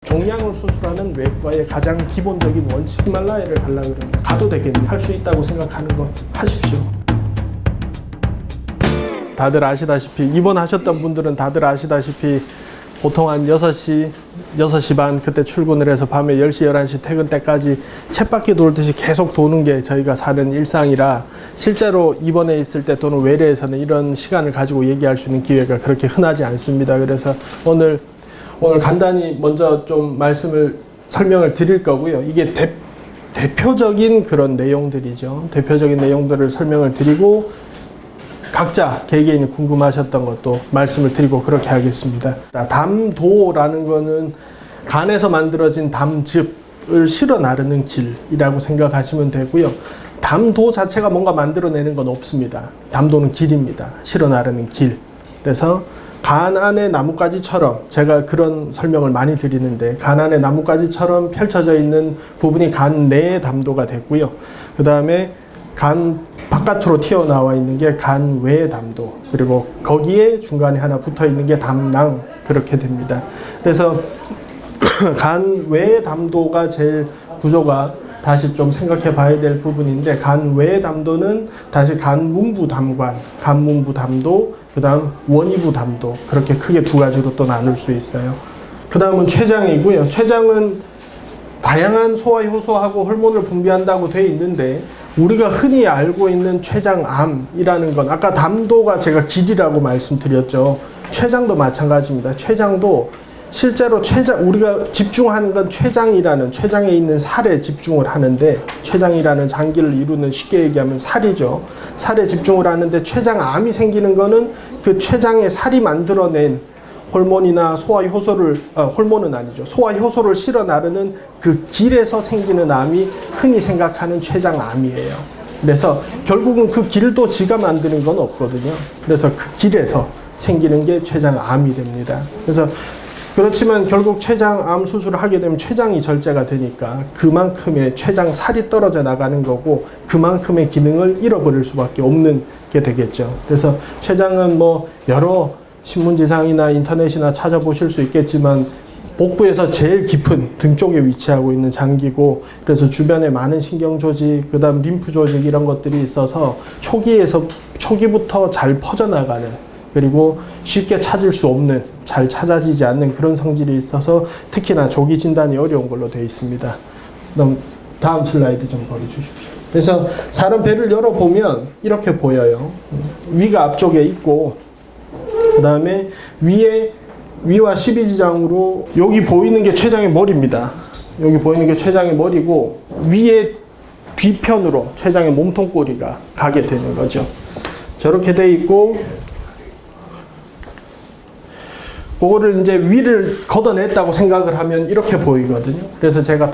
종양을 수술하는 외과의 가장 기본적인 원칙. 히말라야를 가려고 그러면 가도 되겠네. 할 수 있다고 생각하는 거 하십시오. 다들 아시다시피, 입원하셨던 분들은 다들 아시다시피 보통 한 6시, 6시 반 그때 출근을 해서 밤에 10시, 11시 퇴근 때까지 쳇바퀴 돌듯이 계속 도는 게 저희가 사는 일상이라 실제로 입원해 있을 때 또는 외래에서는 이런 시간을 가지고 얘기할 수 있는 기회가 그렇게 흔하지 않습니다. 그래서 오늘 간단히 먼저 좀 설명을 드릴 거고요. 이게 대표적인 그런 내용들이죠. 대표적인 내용들을 설명을 드리고 각자 개개인이 궁금하셨던 것도 말씀을 드리고 그렇게 하겠습니다. 담도라는 거는 간에서 만들어진 담즙을 실어 나르는 길이라고 생각하시면 되고요. 담도 자체가 뭔가 만들어내는 건 없습니다. 담도는 길입니다. 실어 나르는 길. 그래서 간 안에 나뭇가지처럼, 제가 그런 설명을 많이 드리는데, 간 안에 나뭇가지처럼 펼쳐져 있는 부분이 간 내의 담도가 되고요. 그 다음에 간 바깥으로 튀어나와 있는 게 간 외의 담도, 그리고 거기에 중간에 하나 붙어 있는 게 담낭, 그렇게 됩니다. 그래서 간 외의 담도가 제일 구조가 다시 좀 생각해 봐야 될 부분인데, 간 외의 담도는 다시 간문부 담관, 간문부 담도, 그 다음 원위부 담도, 그렇게 크게 두 가지로 또 나눌 수 있어요. 그 다음은 췌장이고요. 췌장은 다양한 소화 효소하고 호르몬을 분비한다고 되어 있는데, 우리가 흔히 알고 있는 췌장암이라는 건, 아까 담도가 제가 길이라고 말씀드렸죠. 췌장도 마찬가지입니다. 췌장도 실제로 우리가 집중하는 건 췌장에 있는 살에 집중을 하는데, 췌장이라는 장기를 이루는, 쉽게 얘기하면 살이죠. 살에 집중을 하는데, 췌장암이 생기는 거는 그 췌장의 살이 만들어낸 호르몬이나 호르몬은 아니죠. 소화 효소를 실어 나르는 그 길에서 생기는 암이 흔히 생각하는 췌장암이에요. 그래서 결국은 그 길도 지가 만드는 건 없거든요. 그래서 그 길에서 생기는 게 췌장암이 됩니다. 그래서 그렇지만 결국 췌장암 수술을 하게 되면 췌장이 절제가 되니까 그만큼의 췌장살이 떨어져 나가는 거고, 그만큼의 기능을 잃어버릴 수밖에 없는 게 되겠죠. 그래서 췌장은 여러 신문지상이나 인터넷이나 찾아보실 수 있겠지만, 복부에서 제일 깊은 등 쪽에 위치하고 있는 장기고, 그래서 주변에 많은 신경조직, 그 다음 림프조직 이런 것들이 있어서 초기부터 잘 퍼져나가는, 그리고 쉽게 찾을 수 없는, 잘 찾아지지 않는 그런 성질이 있어서 특히나 조기 진단이 어려운 걸로 되어 있습니다. 그럼 다음 슬라이드 좀 보여주십시오. 그래서 사람 배를 열어보면 이렇게 보여요. 위가 앞쪽에 있고, 그 다음에 위와 12지장으로 여기 보이는 게 췌장의 머리입니다. 여기 보이는 게 췌장의 머리고, 위에 뒤편으로 췌장의 몸통꼬리가 가게 되는 거죠. 저렇게 돼 있고, 그거를 이제 위를 걷어냈다고 생각을 하면 이렇게 보이거든요. 그래서 제가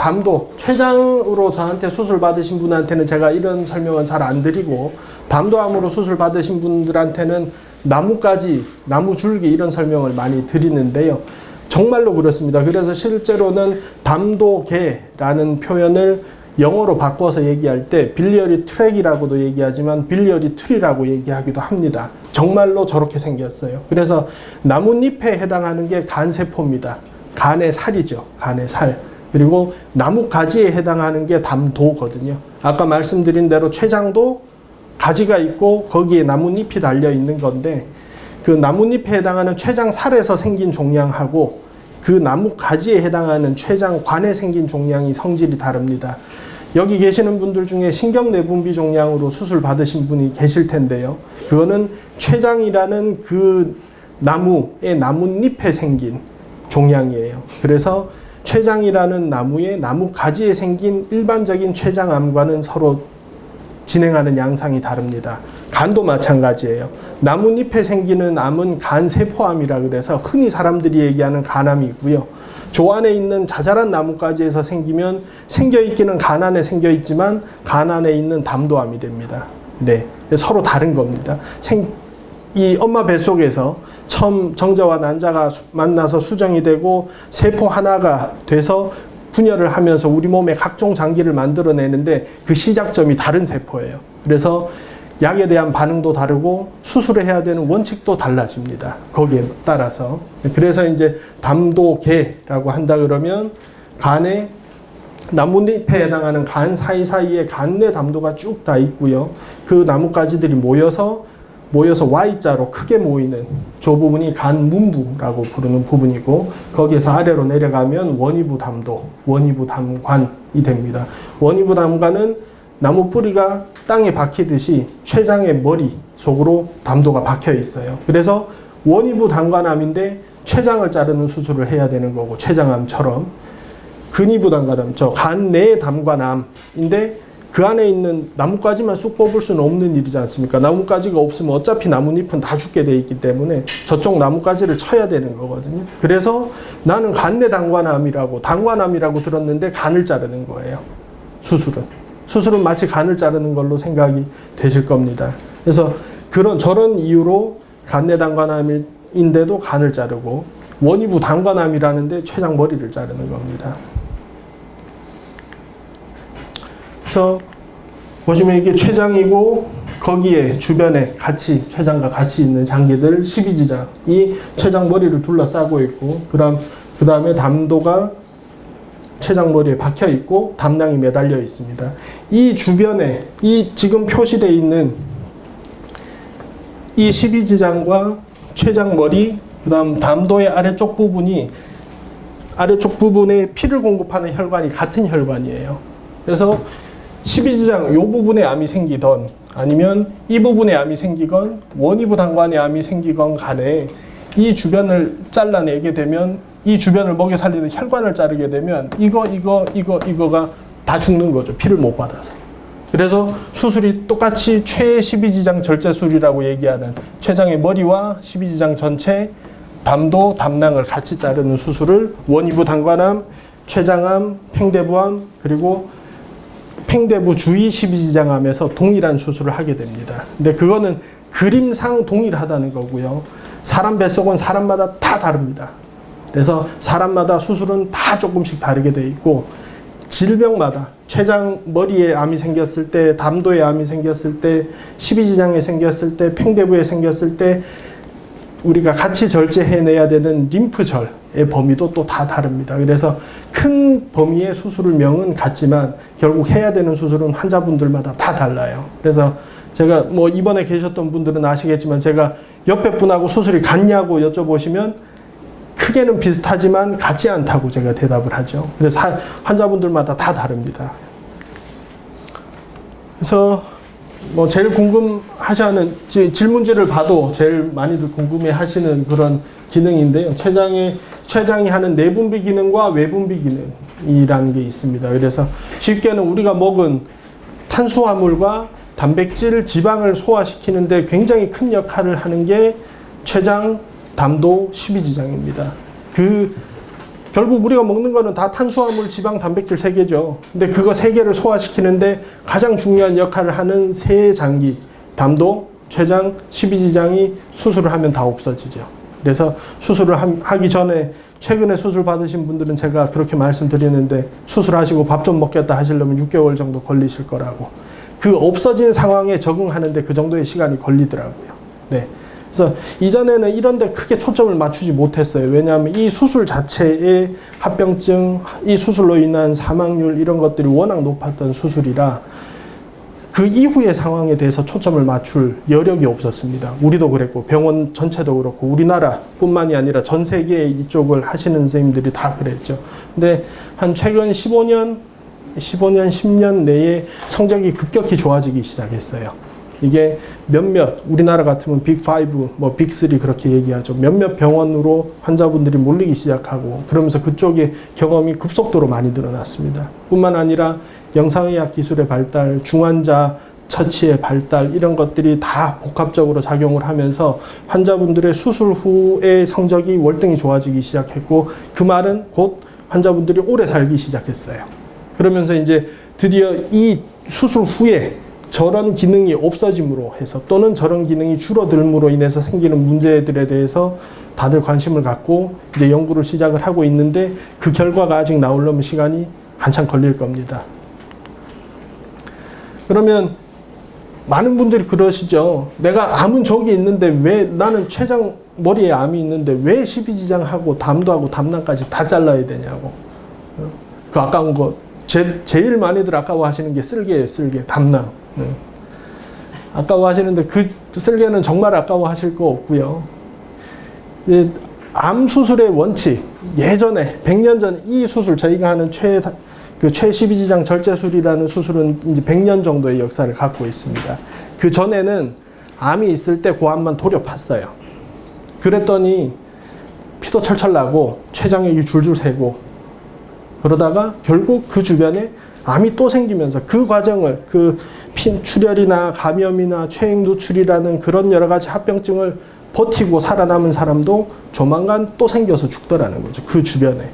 췌장으로 저한테 수술 받으신 분한테는 제가 이런 설명은 잘 안 드리고, 담도암으로 수술 받으신 분들한테는 나뭇가지, 나무줄기 이런 설명을 많이 드리는데요. 정말로 그렇습니다. 그래서 실제로는 담도계라는 표현을 영어로 바꿔서 얘기할 때 빌리어리 트랙이라고도 얘기하지만 빌리어리 트리라고 얘기하기도 합니다. 정말로 저렇게 생겼어요. 그래서 나뭇잎에 해당하는 게 간세포입니다. 간의 살이죠. 간의 살. 그리고 나뭇가지에 해당하는 게 담도거든요. 아까 말씀드린 대로 췌장도 가지가 있고 거기에 나뭇잎이 달려 있는 건데, 그 나뭇잎에 해당하는 췌장살에서 생긴 종양하고 그 나뭇가지에 해당하는 췌장관에 생긴 종양이 성질이 다릅니다. 여기 계시는 분들 중에 신경내분비 종양으로 수술 받으신 분이 계실 텐데요. 그거는 췌장이라는 그 나무의 나뭇잎에 생긴 종양이에요. 그래서 췌장이라는 나무의 나뭇가지에 생긴 일반적인 췌장암과는 서로 진행하는 양상이 다릅니다. 간도 마찬가지예요. 나뭇잎에 생기는 암은 간세포암이라 그래서 흔히 사람들이 얘기하는 간암이고요. 조 안에 있는 자잘한 나뭇가지에서 생기면 생겨있기는 간 안에 생겨있지만 간 안에 있는 담도암이 됩니다. 네, 서로 다른 겁니다. 이 엄마 뱃속에서 처음 정자와 난자가 만나서 수정이 되고 세포 하나가 돼서 분열을 하면서 우리 몸에 각종 장기를 만들어내는데 그 시작점이 다른 세포예요. 그래서 약에 대한 반응도 다르고 수술을 해야 되는 원칙도 달라집니다. 거기에 따라서. 그래서 이제 담도계라고 한다 그러면 간에 나뭇잎에 해당하는 간 사이사이에 간 내 담도가 쭉 다 있고요. 그 나뭇가지들이 모여서 Y자로 크게 모이는 저 부분이 간 문부라고 부르는 부분이고, 거기에서 아래로 내려가면 원위부 담도, 원위부 담관이 됩니다. 원위부 담관은 나무 뿌리가 땅에 박히듯이 췌장의 머리 속으로 담도가 박혀 있어요. 그래서 원위부 담관암인데 췌장을 자르는 수술을 해야 되는 거고, 췌장암처럼 근위부 담관암, 저 간 내 담관암인데 그 안에 있는 나뭇가지만 쑥 뽑을 수는 없는 일이지 않습니까? 나뭇가지가 없으면 어차피 나뭇잎은 다 죽게 돼 있기 때문에 저쪽 나뭇가지를 쳐야 되는 거거든요. 그래서 나는 간 내 담관암이라고 들었는데 간을 자르는 거예요. 수술은 마치 간을 자르는 걸로 생각이 되실 겁니다. 그래서 저런 이유로 간 내 담관암인데도 간을 자르고, 원위부 담관암이라는데 췌장 머리를 자르는 겁니다. 그래서 보시면 이게 췌장이고, 거기에 주변에 같이 췌장과 같이 있는 장기들 12지장이 췌장 머리를 둘러싸고 있고, 그 다음에 담도가 췌장 머리에 박혀 있고 담낭이 매달려 있습니다. 이 주변에 이 지금 표시되어 있는 이 12지장과 췌장 머리, 그 다음 담도의 아래쪽 부분에 피를 공급하는 혈관이 같은 혈관이에요. 그래서 12지장 이 부분에 암이 생기던, 아니면 이 부분에 암이 생기건, 원위부 담관에 암이 생기건 간에 이 주변을 잘라내게 되면, 이 주변을 먹여 살리는 혈관을 자르게 되면 이거가 다 죽는 거죠. 피를 못 받아서. 그래서 수술이 똑같이 최12지장 절제술이라고 얘기하는 췌장의 머리와 12지장 전체 담도, 담낭을 같이 자르는 수술을 원위부 담관암, 췌장암, 팽대부암, 그리고 팽대부 주위 12지장암에서 동일한 수술을 하게 됩니다. 근데 그거는 그림상 동일하다는 거고요. 사람 뱃속은 사람마다 다 다릅니다. 그래서 사람마다 수술은 다 조금씩 다르게 돼 있고, 질병마다 췌장 머리에 암이 생겼을 때, 담도에 암이 생겼을 때, 12지장에 생겼을 때, 팽대부에 생겼을 때 우리가 같이 절제해내야 되는 림프절의 범위도 또 다 다릅니다. 그래서 큰 범위의 수술명은 같지만 결국 해야 되는 수술은 환자분들마다 다 달라요. 그래서 제가 이번에 계셨던 분들은 아시겠지만, 제가 옆에 분하고 수술이 같냐고 여쭤보시면 크게는 비슷하지만 같지 않다고 제가 대답을 하죠. 그래서 환자분들마다 다 다릅니다. 그래서 제일 궁금하시는 질문지를 봐도 제일 많이들 궁금해 하시는 그런 기능인데요. 췌장이 하는 내분비 기능과 외분비 기능이라는 게 있습니다. 그래서 쉽게는 우리가 먹은 탄수화물과 단백질, 지방을 소화시키는데 굉장히 큰 역할을 하는 게 췌장, 담도, 12지장입니다. 결국 우리가 먹는 거는 다 탄수화물, 지방, 단백질 3개죠. 근데 그거 3개를 소화시키는데 가장 중요한 역할을 하는 세 장기, 담도, 췌장, 12지장이 수술을 하면 다 없어지죠. 그래서 수술을 하기 전에, 최근에 수술 받으신 분들은 제가 그렇게 말씀드리는데, 수술하시고 밥 좀 먹겠다 하시려면 6개월 정도 걸리실 거라고. 그 없어진 상황에 적응하는데 그 정도의 시간이 걸리더라고요. 네. 그래서 이전에는 이런 데 크게 초점을 맞추지 못했어요. 왜냐하면 이 수술 자체의 합병증, 이 수술로 인한 사망률 이런 것들이 워낙 높았던 수술이라 그 이후의 상황에 대해서 초점을 맞출 여력이 없었습니다. 우리도 그랬고 병원 전체도 그렇고 우리나라뿐만이 아니라 전 세계에 이쪽을 하시는 선생님들이 다 그랬죠. 근데 한 최근 15년, 10년 내에 성적이 급격히 좋아지기 시작했어요. 이게 우리나라 같으면 빅5, 빅3 그렇게 얘기하죠. 몇몇 병원으로 환자분들이 몰리기 시작하고, 그러면서 그쪽에 경험이 급속도로 많이 늘어났습니다. 뿐만 아니라 영상의학 기술의 발달, 중환자 처치의 발달, 이런 것들이 다 복합적으로 작용을 하면서 환자분들의 수술 후의 성적이 월등히 좋아지기 시작했고, 그 말은 곧 환자분들이 오래 살기 시작했어요. 그러면서 이제 드디어 이 수술 후에 저런 기능이 없어짐으로 해서, 또는 저런 기능이 줄어들므로 인해서 생기는 문제들에 대해서 다들 관심을 갖고 이제 연구를 시작을 하고 있는데, 그 결과가 아직 나오려면 시간이 한참 걸릴 겁니다. 그러면 많은 분들이 그러시죠. 내가 암은 저기 있는데 왜 나는 췌장 머리에 암이 있는데 왜 12지장하고 담도 하고 담낭까지 다 잘라야 되냐고. 그 아까운 거 제일 많이들 아까워하시는 게 쓸개예요. 쓸개, 담낭. 아까워하시는데 그 쓸개는 정말 아까워하실 거 없고요. 암 수술의 원칙, 예전에 100년 전 이 수술 저희가 하는 최12지장 절제술이라는 수술은 이제 100년 정도의 역사를 갖고 있습니다. 그 전에는 암이 있을 때 그 암만 도려 팠어요. 그랬더니 피도 철철 나고 췌장액이 줄줄 새고 그러다가 결국 그 주변에 암이 또 생기면서 그 과정을 그 출혈이나 감염이나 췌액 누출이라는 그런 여러 가지 합병증을 버티고 살아남은 사람도 조만간 또 생겨서 죽더라는 거죠. 그 주변에.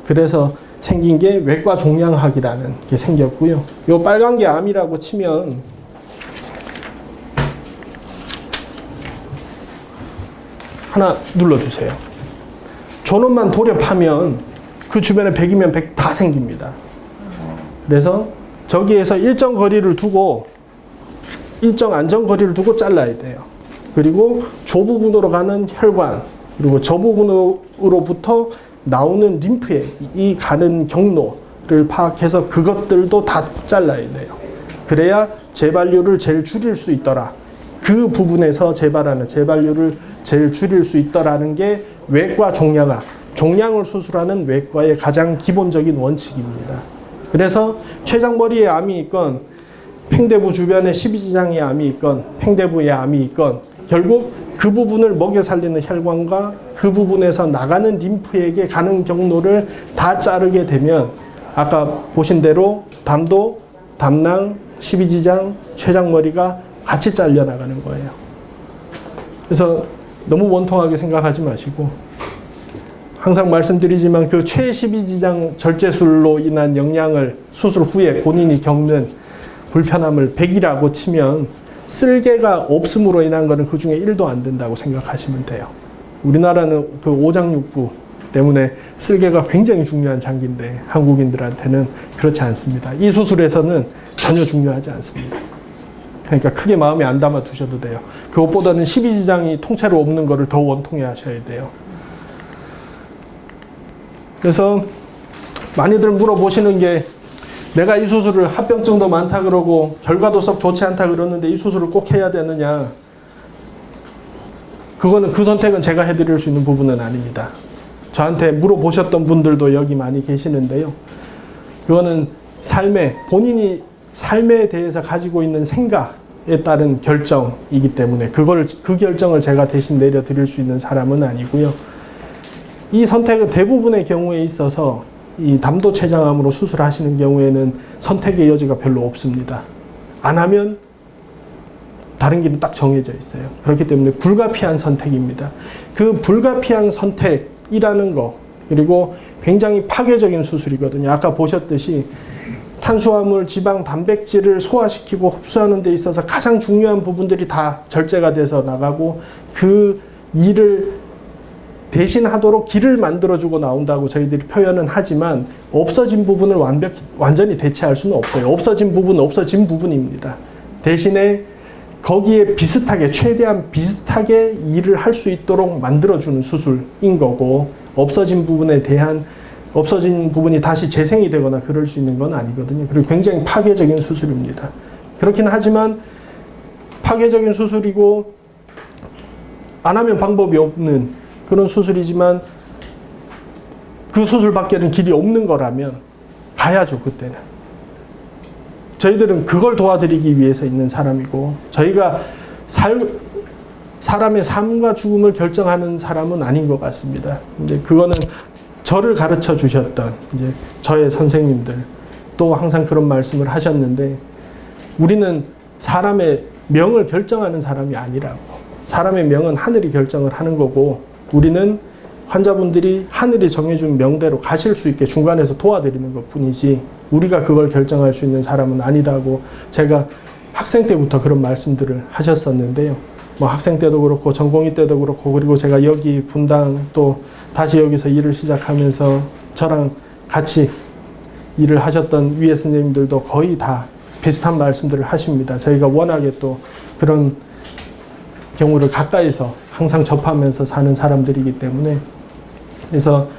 그래서 생긴 게 외과 종양학이라는 게 생겼고요. 요 빨간 게 암이라고 치면 하나 눌러주세요. 존엄만 도려 파면 그 주변에 100이면 100 다 생깁니다. 그래서 저기에서 일정 거리를 두고 일정 안전 거리를 두고 잘라야 돼요. 그리고 조 부분으로 가는 혈관 그리고 저 부분으로부터 나오는 림프에 이 가는 경로를 파악해서 그것들도 다 잘라야 돼요. 그래야 재발률을 제일 줄일 수 있더라. 그 부분에서 재발률을 제일 줄일 수 있더라는 게 외과 종양학, 종양을 수술하는 외과의 가장 기본적인 원칙입니다. 그래서 췌장머리에 암이 있건 팽대부 주변에 12지장에 암이 있건 팽대부에 암이 있건 결국 그 부분을 먹여 살리는 혈관과 그 부분에서 나가는 림프에게 가는 경로를 다 자르게 되면 아까 보신 대로 담도, 담낭, 12지장, 췌장머리가 같이 잘려나가는 거예요. 그래서 너무 원통하게 생각하지 마시고 항상 말씀드리지만 그 최12지장 절제술로 인한 영향을 수술 후에 본인이 겪는 불편함을 100이라고 치면 쓸개가 없음으로 인한 것은 그 중에 1도 안 된다고 생각하시면 돼요. 우리나라는 그 오장육부 때문에 쓸개가 굉장히 중요한 장기인데 한국인들한테는 그렇지 않습니다. 이 수술에서는 전혀 중요하지 않습니다. 그러니까 크게 마음에 안 담아 두셔도 돼요. 그것보다는 12지장이 통째로 없는 거를 더 원통해 하셔야 돼요. 그래서 많이들 물어보시는 게 내가 이 수술을 합병증도 많다 그러고 결과도 썩 좋지 않다 그러는데 이 수술을 꼭 해야 되느냐. 그거는 그 선택은 제가 해드릴 수 있는 부분은 아닙니다. 저한테 물어보셨던 분들도 여기 많이 계시는데요. 그거는 본인이 삶에 대해서 가지고 있는 생각에 따른 결정이기 때문에 그 결정을 제가 대신 내려드릴 수 있는 사람은 아니고요. 이 선택은 대부분의 경우에 있어서 이 담도 췌장암으로 수술하시는 경우에는 선택의 여지가 별로 없습니다. 안 하면 다른 길은 딱 정해져 있어요. 그렇기 때문에 불가피한 선택입니다. 그 불가피한 선택이라는 거 그리고 굉장히 파괴적인 수술이거든요. 아까 보셨듯이 탄수화물, 지방, 단백질을 소화시키고 흡수하는 데 있어서 가장 중요한 부분들이 다 절제가 돼서 나가고 그 일을 대신하도록 길을 만들어주고 나온다고 저희들이 표현은 하지만 없어진 부분을 완전히 대체할 수는 없어요. 없어진 부분은 없어진 부분입니다. 대신에 거기에 비슷하게 최대한 비슷하게 일을 할 수 있도록 만들어주는 수술인 거고 없어진 부분이 다시 재생이 되거나 그럴 수 있는 건 아니거든요. 그리고 굉장히 파괴적인 수술입니다. 그렇긴 하지만 파괴적인 수술이고 안 하면 방법이 없는 그런 수술이지만 그 수술밖에는 길이 없는 거라면 가야죠. 그때는. 저희들은 그걸 도와드리기 위해서 있는 사람이고 저희가 사람의 삶과 죽음을 결정하는 사람은 아닌 것 같습니다. 이제 그거는 저를 가르쳐 주셨던 이제 저의 선생님들 또 항상 그런 말씀을 하셨는데 우리는 사람의 명을 결정하는 사람이 아니라고. 사람의 명은 하늘이 결정을 하는 거고 우리는 환자분들이 하늘이 정해준 명대로 가실 수 있게 중간에서 도와드리는 것 뿐이지 우리가 그걸 결정할 수 있는 사람은 아니다고 제가 학생 때부터 그런 말씀들을 하셨었는데요. 뭐 학생 때도 그렇고 전공의 때도 그렇고 그리고 제가 여기 분당 또 다시 여기서 일을 시작하면서 저랑 같이 일을 하셨던 위에 선생님들도 거의 다 비슷한 말씀들을 하십니다. 저희가 워낙에 또 그런 경우를 가까이서 항상 접하면서 사는 사람들이기 때문에. 그래서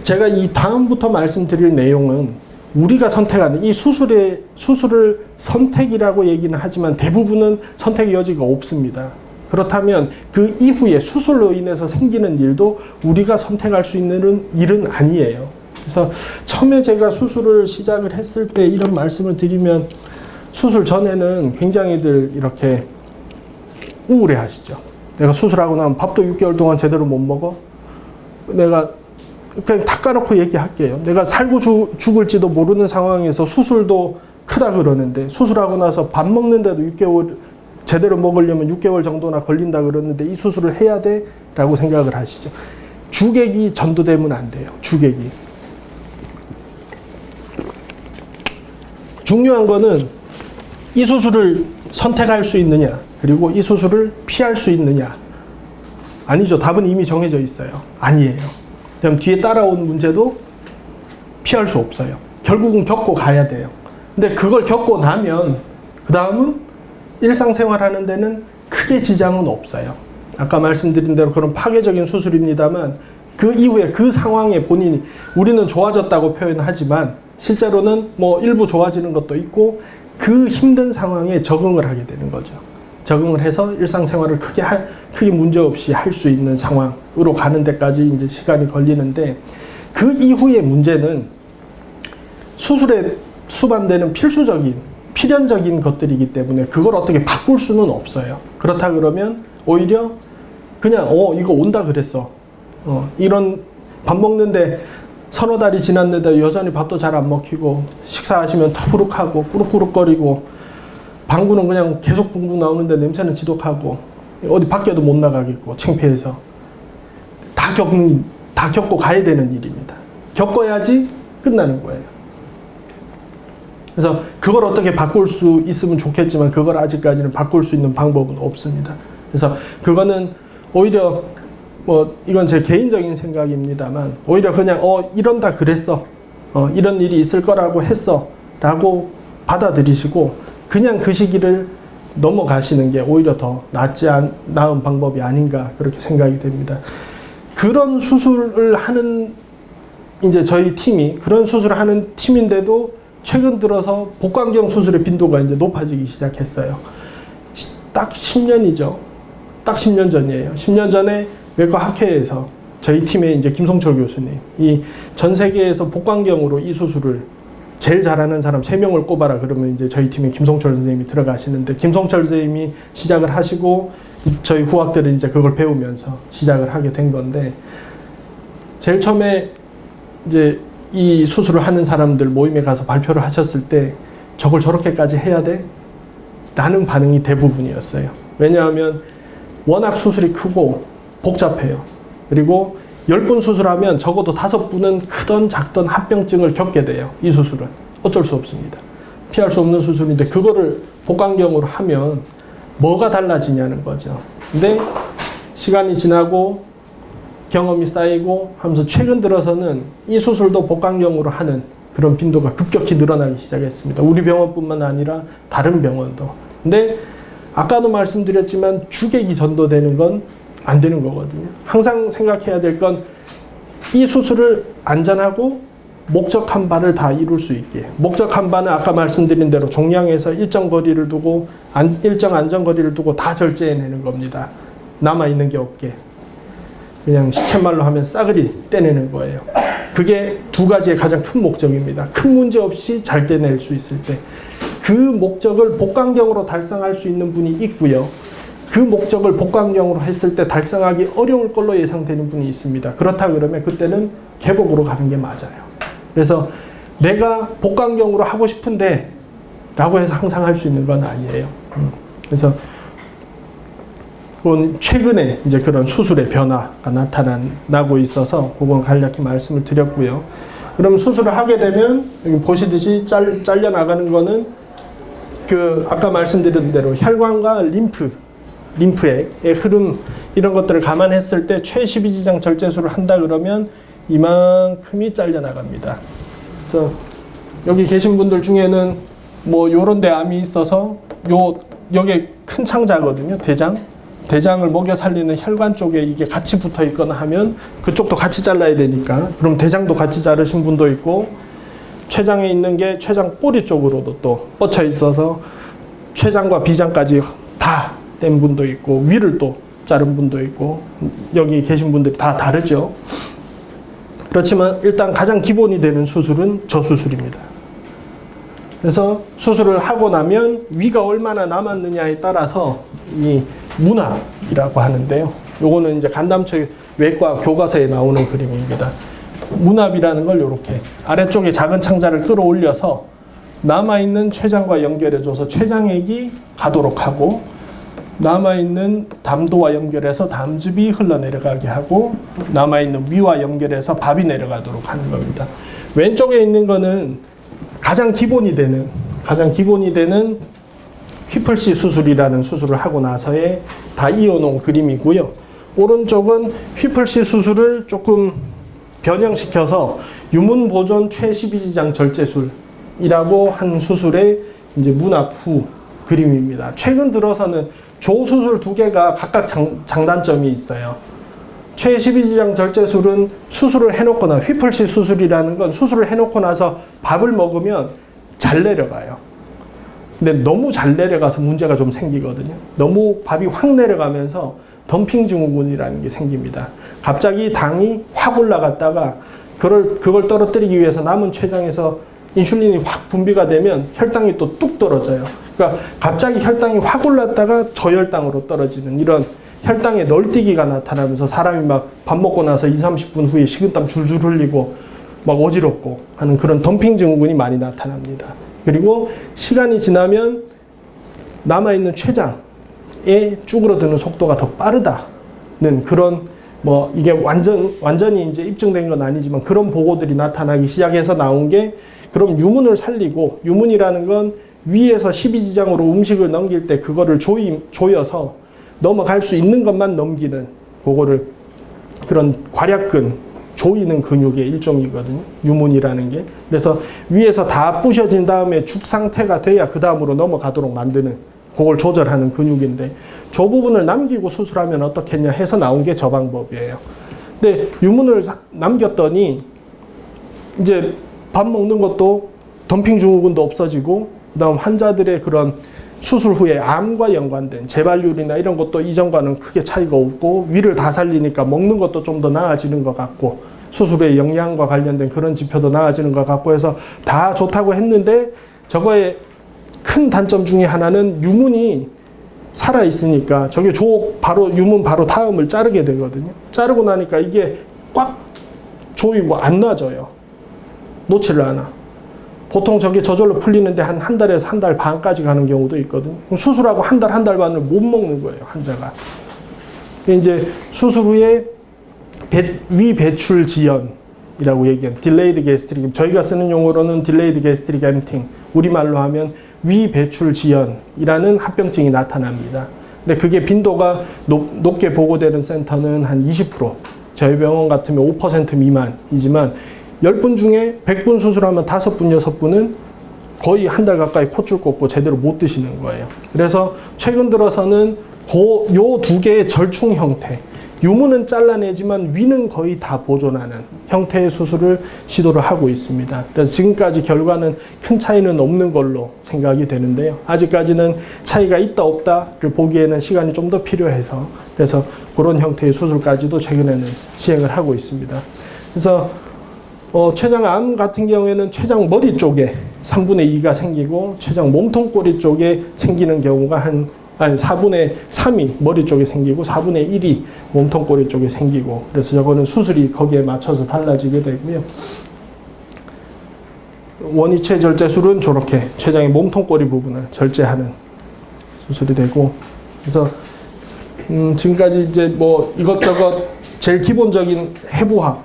제가 이 다음부터 말씀드릴 내용은 우리가 선택하는 이 수술을 선택이라고 얘기는 하지만 대부분은 선택의 여지가 없습니다. 그렇다면 그 이후에 수술로 인해서 생기는 일도 우리가 선택할 수 있는 일은 아니에요. 그래서 처음에 제가 수술을 시작을 했을 때 이런 말씀을 드리면 수술 전에는 굉장히들 이렇게 우울해 하시죠. 내가 수술하고 나면 밥도 6개월 동안 제대로 못 먹어? 내가 그냥 다 까놓고 얘기할게요. 내가 살고 죽을지도 모르는 상황에서 수술도 크다 그러는데 수술하고 나서 밥 먹는데도 6개월 제대로 먹으려면 6개월 정도나 걸린다 그러는데 이 수술을 해야 돼? 라고 생각을 하시죠. 주객이 전도되면 안 돼요. 주객이. 중요한 거는 이 수술을 선택할 수 있느냐 그리고 이 수술을 피할 수 있느냐. 아니죠. 답은 이미 정해져 있어요. 아니에요. 그럼 뒤에 따라온 문제도 피할 수 없어요. 결국은 겪고 가야 돼요. 근데 그걸 겪고 나면 그 다음은 일상생활 하는 데는 크게 지장은 없어요. 아까 말씀드린 대로 그런 파괴적인 수술입니다만 그 이후에 그 상황에 본인이 우리는 좋아졌다고 표현하지만 실제로는 뭐 일부 좋아지는 것도 있고 그 힘든 상황에 적응을 하게 되는 거죠. 적응을 해서 일상생활을 크게 문제없이 할 수 있는 상황으로 가는 데까지 이제 시간이 걸리는데 그 이후의 문제는 수술에 수반되는 필연적인 것들이기 때문에 그걸 어떻게 바꿀 수는 없어요. 그렇다 그러면 오히려 그냥 이거 온다 그랬어. 이런 밥 먹는데 서너 달이 지났는데 여전히 밥도 잘 안 먹히고 식사하시면 터부룩하고 꾸룩꾸룩거리고 방구는 그냥 계속 붕붕 나오는데 냄새는 지독하고 어디 밖에도 못 나가겠고 창피해서 다 겪고 가야 되는 일입니다. 겪어야지 끝나는 거예요. 그래서 그걸 어떻게 바꿀 수 있으면 좋겠지만 그걸 아직까지는 바꿀 수 있는 방법은 없습니다. 그래서 그거는 오히려 이건 제 개인적인 생각입니다만 오히려 그냥 이런다 그랬어. 이런 일이 있을 거라고 했어. 라고 받아들이시고 그냥 그 시기를 넘어가시는 게 오히려 더 나은 방법이 아닌가 그렇게 생각이 됩니다. 그런 수술을 하는 이제 저희 팀이 그런 수술을 하는 팀인데도 최근 들어서 복강경 수술의 빈도가 이제 높아지기 시작했어요. 딱 10년이죠. 딱 10년 전이에요. 10년 전에 외과 학회에서 저희 팀의 이제 김성철 교수님, 이 전 세계에서 복강경으로 이 수술을 제일 잘하는 사람 3명을 꼽아라 그러면 이제 저희 팀에 김성철 선생님이 들어가시는데 김성철 선생님이 시작을 하시고 저희 후학들은 이제 그걸 배우면서 시작을 하게 된 건데 제일 처음에 이제 이 수술을 하는 사람들 모임에 가서 발표를 하셨을 때 저걸 저렇게까지 해야 돼? 라는 반응이 대부분이었어요. 왜냐하면 워낙 수술이 크고 복잡해요. 그리고 10분 수술하면 적어도 5분은 크던 작던 합병증을 겪게 돼요. 이 수술은. 어쩔 수 없습니다. 피할 수 없는 수술인데 그거를 복강경으로 하면 뭐가 달라지냐는 거죠. 근데 시간이 지나고 경험이 쌓이고 하면서 최근 들어서는 이 수술도 복강경으로 하는 그런 빈도가 급격히 늘어나기 시작했습니다. 우리 병원뿐만 아니라 다른 병원도. 근데 아까도 말씀드렸지만 주객이 전도되는 건 안 되는 거거든요. 항상 생각해야 될 건 이 수술을 안전하고 목적한 바를 다 이룰 수 있게. 목적한 바는 아까 말씀드린 대로 종양에서 일정 거리를 두고 일정 안전거리를 두고 다 절제해내는 겁니다. 남아있는 게 없게. 그냥 시쳇말로 하면 싸그리 떼내는 거예요. 그게 두 가지의 가장 큰 목적입니다. 큰 문제 없이 잘 떼낼 수 있을 때. 그 목적을 복강경으로 달성할 수 있는 분이 있고요. 그 목적을 복강경으로 했을 때 달성하기 어려울 걸로 예상되는 분이 있습니다. 그렇다 그러면 그때는 개복으로 가는 게 맞아요. 그래서 내가 복강경으로 하고 싶은데 라고 해서 항상 할 수 있는 건 아니에요. 그래서 그건 최근에 이제 그런 수술의 변화가 나타나고 있어서 그건 간략히 말씀을 드렸고요. 그럼 수술을 하게 되면 여기 보시듯이 잘려 나가는 거는 그 아까 말씀드린 대로 혈관과 림프의 흐름 이런 것들을 감안했을 때 최12지장 절제술을 한다 그러면 이만큼이 잘려 나갑니다. 그래서 여기 계신 분들 중에는 뭐 요런 데 암이 있어서 여기 큰 창자거든요. 대장을 먹여 살리는 혈관 쪽에 이게 같이 붙어 있거나 하면 그쪽도 같이 잘라야 되니까 그럼 대장도 같이 자르신 분도 있고, 췌장에 있는 게 췌장 꼬리 쪽으로도 또 뻗쳐 있어서 췌장과 비장까지 다 뗀 분도 있고, 위를 또 자른 분도 있고, 여기 계신 분들이 다 다르죠. 그렇지만 일단 가장 기본이 되는 수술은 저 수술입니다. 그래서 수술을 하고 나면 위가 얼마나 남았느냐에 따라서 이 문합이라고 하는데요. 요거는 이제 간담체 외과 교과서에 나오는 그림입니다. 문합이라는 걸 이렇게 아래쪽에 작은 창자를 끌어올려서 남아있는 췌장과 연결해줘서 췌장액이 가도록 하고, 남아있는 담도와 연결해서 담즙이 흘러내려가게 하고, 남아있는 위와 연결해서 밥이 내려가도록 하는 겁니다. 왼쪽에 있는 거는 가장 기본이 되는 휘플씨 수술이라는 수술을 하고 나서에 다 이어놓은 그림이고요. 오른쪽은 휘플씨 수술을 조금 변형시켜서 유문보존 최12지장 절제술이라고 한 수술의 이제 문합 후 그림입니다. 최근 들어서는 조 수술 두 개가 각각 장단점이 있어요. 최12지장 절제술은 수술을 해놓거나, 휘플씨 수술이라는 건 수술을 해놓고 나서 밥을 먹으면 잘 내려가요. 근데 너무 잘 내려가서 문제가 좀 생기거든요. 너무 밥이 확 내려가면서 덤핑 증후군이라는 게 생깁니다. 갑자기 당이 확 올라갔다가 그걸 떨어뜨리기 위해서 남은 췌장에서 인슐린이 확 분비가 되면 혈당이 또 뚝 떨어져요. 그러니까 갑자기 혈당이 확 올랐다가 저혈당으로 떨어지는 이런 혈당의 널뛰기가 나타나면서 사람이 막 밥 먹고 나서 20-30분 후에 식은땀 줄줄 흘리고 막 어지럽고 하는 그런 덤핑 증후군이 많이 나타납니다. 그리고 시간이 지나면 남아있는 췌장에 쭈그러드는 속도가 더 빠르다는 그런, 뭐 이게 완전히 이제 입증된 건 아니지만 그런 보고들이 나타나기 시작해서 나온 게, 그럼 유문을 살리고, 유문이라는 건 위에서 12지장으로 음식을 넘길 때 그거를 조여서 넘어갈 수 있는 것만 넘기는, 그거를 그런 괄약근, 조이는 근육의 일종이거든요. 유문이라는 게. 그래서 위에서 다 부셔진 다음에 죽 상태가 돼야 그 다음으로 넘어가도록 만드는, 그걸 조절하는 근육인데, 저 부분을 남기고 수술하면 어떻겠냐 해서 나온 게 저 방법이에요. 근데 유문을 남겼더니 이제 밥 먹는 것도 덤핑 증후군도 없어지고, 그 다음 환자들의 그런 수술 후에 암과 연관된 재발률이나 이런 것도 이전과는 크게 차이가 없고, 위를 다 살리니까 먹는 것도 좀 더 나아지는 것 같고, 수술 후에 영양과 관련된 그런 지표도 나아지는 것 같고 해서 다 좋다고 했는데, 저거의 큰 단점 중에 하나는 유문이 살아있으니까 저게 유문 바로 다음을 자르게 되거든요. 자르고 나니까 이게 꽉 조이고 안 놔져요. 놓지를 않아. 보통 저게 저절로 풀리는데 한 달에서 한 달 반까지 가는 경우도 있거든요. 수술하고 한 달 반을 못 먹는 거예요, 환자가. 이제 수술 후에 위 배출 지연이라고 얘기하는 딜레이드 게스트릭, 저희가 쓰는 용어로는 딜레이드 게스트릭 엠팅, 우리말로 하면 위 배출 지연이라는 합병증이 나타납니다. 근데 그게 빈도가 높게 보고되는 센터는 한 20%, 저희 병원 같으면 5% 미만이지만 10분 중에 100분 수술하면 5분, 6분은 거의 한 달 가까이 콧줄 꽂고 제대로 못 드시는 거예요. 그래서 최근 들어서는 요 두 개의 절충 형태, 유문은 잘라내지만 위는 거의 다 보존하는 형태의 수술을 시도를 하고 있습니다. 그래서 지금까지 결과는 큰 차이는 없는 걸로 생각이 되는데요. 아직까지는 차이가 있다 없다를 보기에는 시간이 좀 더 필요해서, 그래서 그런 형태의 수술까지도 최근에는 시행을 하고 있습니다. 그래서 췌장암 같은 경우에는 췌장 머리 쪽에 3분의 2가 생기고, 췌장 몸통꼬리 쪽에 생기는 경우가 한 4분의 3이 머리 쪽에 생기고 4분의 1이 몸통꼬리 쪽에 생기고, 그래서 저거는 수술이 거기에 맞춰서 달라지게 되고요. 원위체 절제술은 저렇게 췌장의 몸통꼬리 부분을 절제하는 수술이 되고, 그래서 지금까지 이제 뭐 이것저것 제일 기본적인 해부학,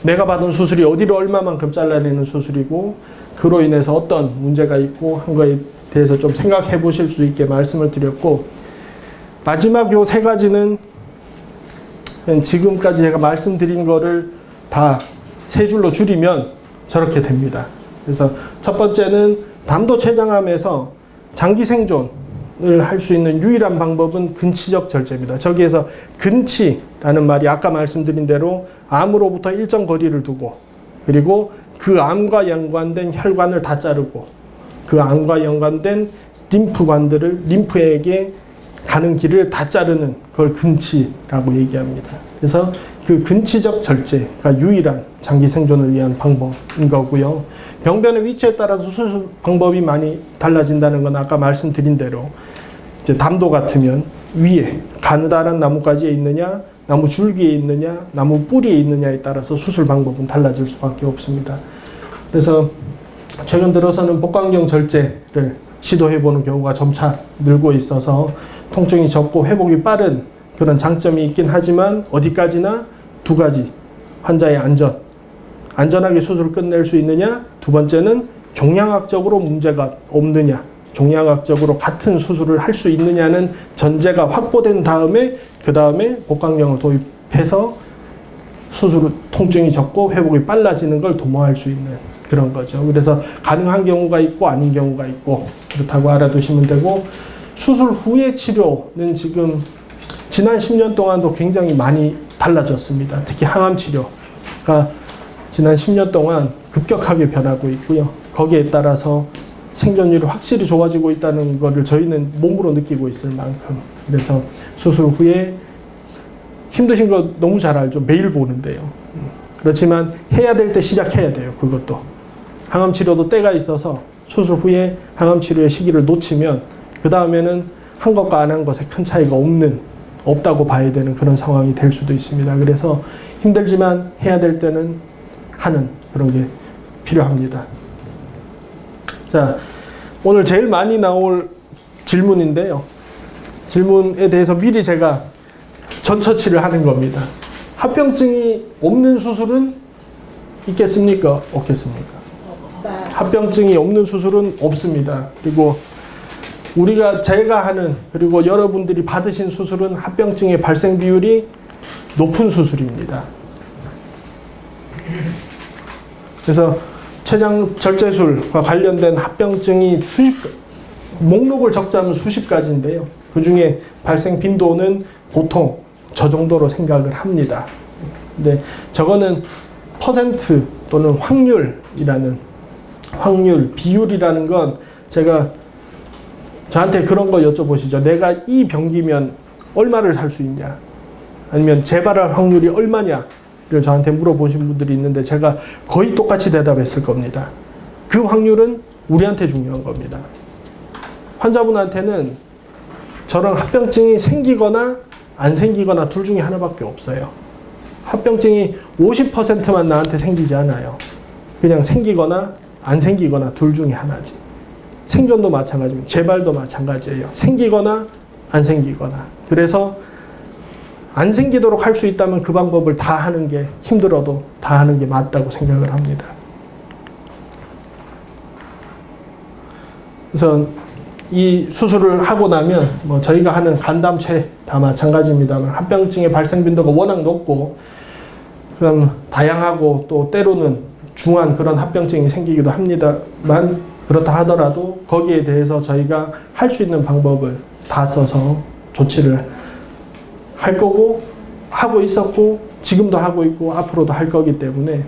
내가 받은 수술이 어디를 얼마만큼 잘라내는 수술이고 그로 인해서 어떤 문제가 있고 한 거에 대해서 좀 생각해 보실 수 있게 말씀을 드렸고, 마지막 요 세 가지는 지금까지 제가 말씀드린 거를 다 세 줄로 줄이면 저렇게 됩니다. 그래서 첫 번째는 담도 췌장암에서 장기 생존을 할 수 있는 유일한 방법은 근치적 절제입니다. 저기에서 근치라는 말이 아까 말씀드린 대로 암으로부터 일정 거리를 두고, 그리고 그 암과 연관된 혈관을 다 자르고, 그 암과 연관된 림프에게 가는 길을 다 자르는 그걸 근치라고 얘기합니다. 그래서 그 근치적 절제가 유일한 장기 생존을 위한 방법인 거고요. 병변의 위치에 따라서 수술 방법이 많이 달라진다는 건 아까 말씀드린 대로 이제 담도 같으면 위에 가느다란 나뭇가지에 있느냐, 나무 줄기에 있느냐, 나무 뿌리에 있느냐에 따라서 수술 방법은 달라질 수밖에 없습니다. 그래서 최근 들어서는 복강경 절제를 시도해보는 경우가 점차 늘고 있어서 통증이 적고 회복이 빠른 그런 장점이 있긴 하지만 어디까지나 두 가지: 환자의 안전하게 수술을 끝낼 수 있느냐, 두 번째는 종양학적으로 문제가 없느냐, 종양학적으로 같은 수술을 할 수 있느냐는 전제가 확보된 다음에 그 다음에 복강경을 도입해서 수술 통증이 적고 회복이 빨라지는 걸 도모할 수 있는 그런 거죠. 그래서 가능한 경우가 있고 아닌 경우가 있고 그렇다고 알아두시면 되고, 수술 후의 치료는 지금 지난 10년 동안도 굉장히 많이 달라졌습니다. 특히 항암 치료가 지난 10년 동안 급격하게 변하고 있고요. 거기에 따라서 생존율이 확실히 좋아지고 있다는 것을 저희는 몸으로 느끼고 있을 만큼, 그래서 수술 후에 힘드신 거 너무 잘 알죠. 매일 보는데요. 그렇지만 해야 될 때 시작해야 돼요. 그것도 항암 치료도 때가 있어서 수술 후에 항암 치료의 시기를 놓치면 그 다음에는 한 것과 안 한 것에 큰 차이가 없다고 봐야 되는 그런 상황이 될 수도 있습니다. 그래서 힘들지만 해야 될 때는 하는 그런 게 필요합니다. 자, 오늘 제일 많이 나올 질문인데요. 질문에 대해서 미리 제가 전처치를 하는 겁니다. 합병증이 없는 수술은 있겠습니까? 없겠습니까? 합병증이 없는 수술은 없습니다. 그리고 제가 하는, 그리고 여러분들이 받으신 수술은 합병증의 발생 비율이 높은 수술입니다. 그래서 췌장 절제술과 관련된 합병증이 목록을 적자면 수십 가지인데요. 그 중에 발생 빈도는 보통 저 정도로 생각을 합니다. 근데 저거는 퍼센트 또는 비율이라는 건 제가 저한테 그런 거 여쭤보시죠. 내가 이 병기면 얼마를 살 수 있냐? 아니면 재발할 확률이 얼마냐를 저한테 물어보신 분들이 있는데 제가 거의 똑같이 대답했을 겁니다. 그 확률은 우리한테 중요한 겁니다. 환자분한테는 저런 합병증이 생기거나 안 생기거나 둘 중에 하나밖에 없어요. 합병증이 50%만 나한테 생기지 않아요. 그냥 생기거나 안 생기거나 둘 중에 하나지. 생존도 마찬가지입니다. 재발도 마찬가지예요. 생기거나 안 생기거나. 그래서 안 생기도록 할 수 있다면 그 방법을 다 하는 게, 힘들어도 다 하는 게 맞다고 생각을 합니다. 그래서 이 수술을 하고 나면 저희가 하는 간담체 다 마찬가지입니다만 합병증의 발생 빈도가 워낙 높고 그다음 다양하고 또 때로는 중한 그런 합병증이 생기기도 합니다만, 그렇다 하더라도 거기에 대해서 저희가 할 수 있는 방법을 다 써서 조치를 할 거고, 하고 있었고 지금도 하고 있고 앞으로도 할 거기 때문에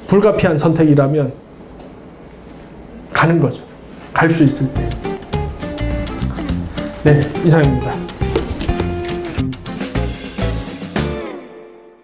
불가피한 선택이라면 가는 거죠. 갈 수 있을 때. 네, 이상입니다.